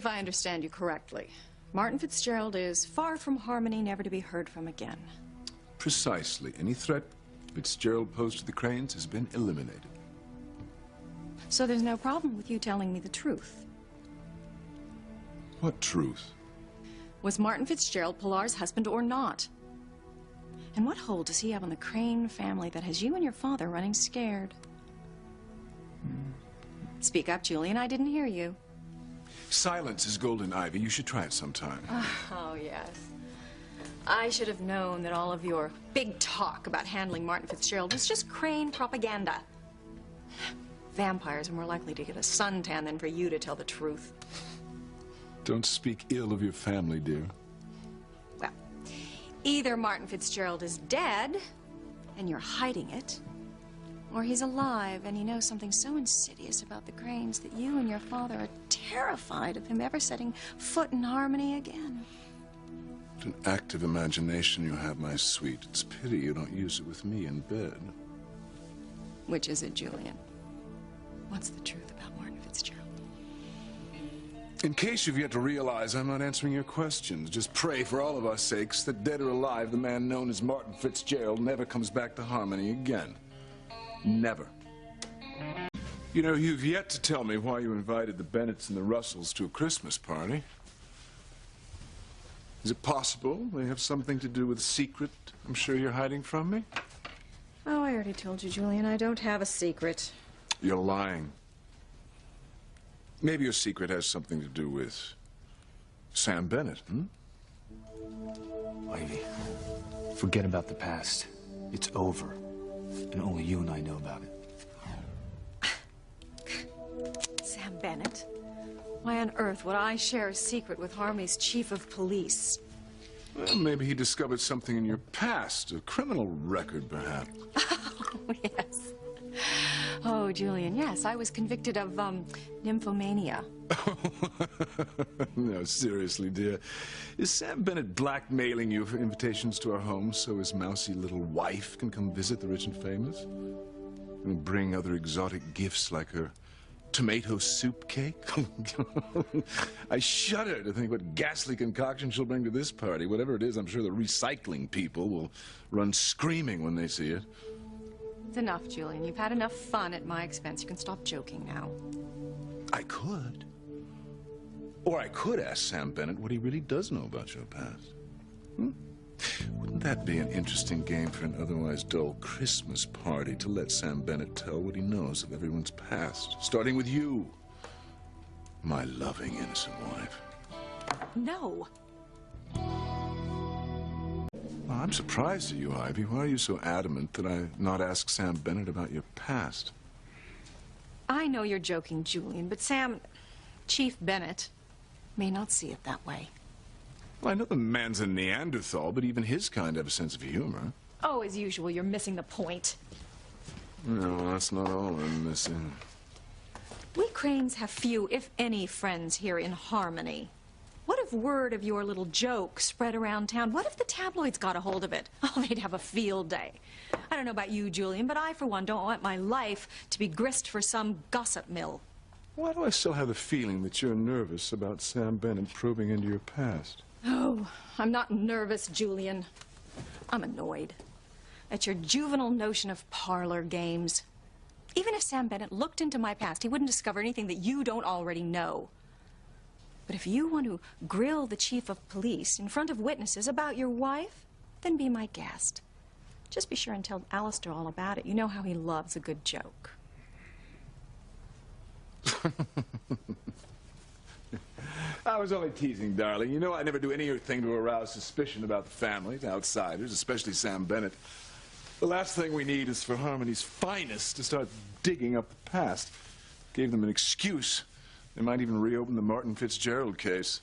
If I understand you correctly, Martin Fitzgerald is far from Harmony, never to be heard from again. Precisely. Any threat Fitzgerald posed to the Cranes has been eliminated. So there's no problem with you telling me the truth. What truth? Was Martin Fitzgerald Pilar's husband or not? And what hold does he have on the Crane family that has you and your father running scared? Speak up, Julian. I didn't hear you. Silence is golden, Ivy. You should try it sometime. Oh, yes. I should have known that all of your big talk about handling Martin Fitzgerald was just Crane propaganda. Vampires are more likely to get a suntan than for you to tell the truth. Don't speak ill of your family, dear. Well, either Martin Fitzgerald is dead, and you're hiding it, or he's alive, and he knows something so insidious about the Cranes that you and your father are terrified of him ever setting foot in Harmony again. What an active imagination you have, my sweet. It's pity you don't use it with me in bed. Which is it, Julian? What's the truth about Martin Fitzgerald? In case you've yet to realize, I'm not answering your questions. Just pray for all of our sakes that, dead or alive, the man known as Martin Fitzgerald never comes back to Harmony again. Never. You know, you've yet to tell me why you invited the Bennetts and the Russells to a Christmas party. Is it possible they have something to do with a secret I'm sure you're hiding from me? Oh, I already told you, Julian, I don't have a secret. You're lying. Maybe your secret has something to do with Sam Bennett, hmm? Ivy, forget about the past. It's over. And only you and I know about it. Sam Bennett? Why on earth would I share a secret with Harmony's chief of police? Well, maybe he discovered something in your past, a criminal record, perhaps. Oh, yes. Oh, Julian, yes, I was convicted of, nymphomania. No, seriously, dear. Is Sam Bennett blackmailing you for invitations to our home so his mousy little wife can come visit the rich and famous? And bring other exotic gifts like her tomato soup cake? I shudder to think what ghastly concoction she'll bring to this party. Whatever it is, I'm sure the recycling people will run screaming when they see it. It's enough, Julian. You've had enough fun at my expense. You can stop joking now. I could. Or I could ask Sam Bennett what he really does know about your past. Wouldn't that be an interesting game for an otherwise dull Christmas party, to let Sam Bennett tell what he knows of everyone's past, starting with you, my loving, innocent wife? No. Well, I'm surprised at you, Ivy. Why are you so adamant that I not ask Sam Bennett about your past? I know you're joking, Julian, but Chief Bennett, may not see it that way. Well, I know the man's a Neanderthal, but even his kind have a sense of humor. Oh, as usual, you're missing the point. No, that's not all I'm missing. We Cranes have few, if any, friends here in Harmony. What if word of your little joke spread around town? What if the tabloids got a hold of it? Oh, they'd have a field day. I don't know about you, Julian, but I, for one, don't want my life to be grist for some gossip mill. Why do I still have the feeling that you're nervous about Sam Bennett probing into your past? Oh, I'm not nervous, Julian. I'm annoyed at your juvenile notion of parlor games. Even if Sam Bennett looked into my past, he wouldn't discover anything that you don't already know. But if you want to grill the chief of police in front of witnesses about your wife, then be my guest. Just be sure and tell Alistair all about it. You know how he loves a good joke. I was only teasing, darling. You know I never do anything to arouse suspicion about the family, to outsiders, especially Sam Bennett. The last thing we need is for Harmony's finest to start digging up the past. Gave them an excuse. They might even reopen the Martin Fitzgerald case.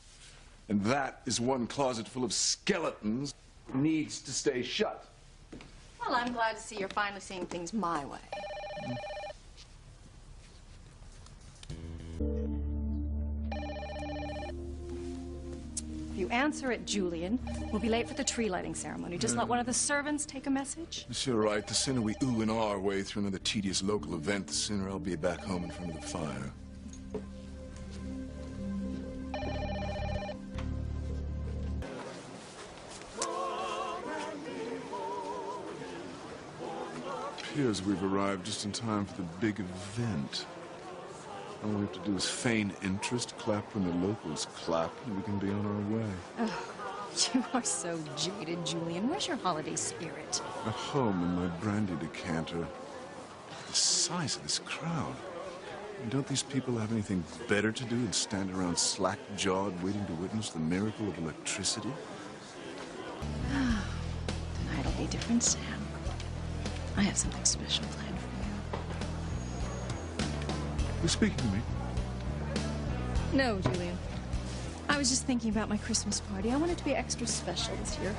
And that is one closet full of skeletons that needs to stay shut. Well, I'm glad to see you're finally seeing things my way. If you answer it, Julian, we'll be late for the tree lighting ceremony. Just let one of the servants take a message. You're right. The sooner we ooh and ah our way through another tedious local event, the sooner I'll be back home in front of the fire. appears we've arrived just in time for the big event. All we have to do is feign interest, clap when the locals clap, and we can be on our way. Oh, you are so jaded, Julian. Where's your holiday spirit? At home in my brandy decanter. The size of this crowd. And don't these people have anything better to do than stand around slack-jawed waiting to witness the miracle of electricity? Tonight'll be different, Sam. I have something special planned for You're speaking to me. you. No, Julian. I was just thinking about my Christmas party. I want it to be extra special this year.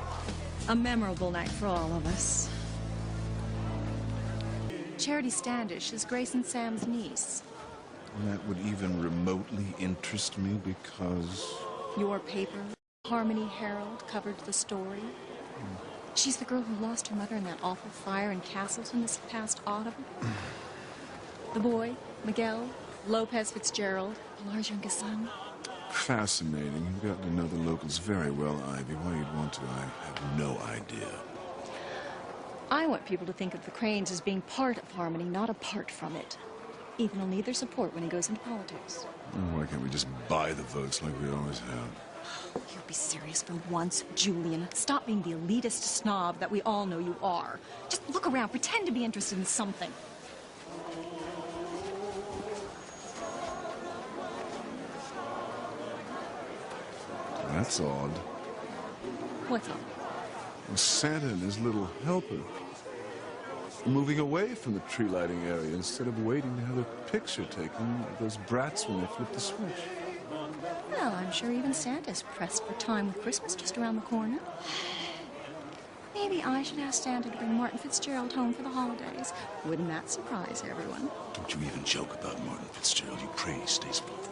A memorable night for all of us. Charity Standish is Grace and Sam's niece. And that would even remotely interest me because... Your paper, Harmony Herald, covered the story. She's the girl who lost her mother in that awful fire in Castleton this past autumn. The boy, Miguel, Lopez Fitzgerald, Pilar's youngest son. Fascinating. You've gotten to know the locals very well, Ivy. Why you'd want to, I have no idea. I want people to think of the Cranes as being part of Harmony, not apart from it. Ethan will need their support when he goes into politics. Oh, why can't we just buy the votes like we always have? You'll be serious for once, Julian. Stop being the elitist snob that we all know you are. Just look around, pretend to be interested in something. That's odd. What's up? Well, Santa and his little helper are moving away from the tree lighting area instead of waiting to have a picture taken of those brats when they flip the switch. Well, I'm sure even Santa's pressed for time with Christmas just around the corner. Maybe I should ask Santa to bring Martin Fitzgerald home for the holidays. Wouldn't that surprise everyone? Don't you even joke about Martin Fitzgerald. You pray he stays put.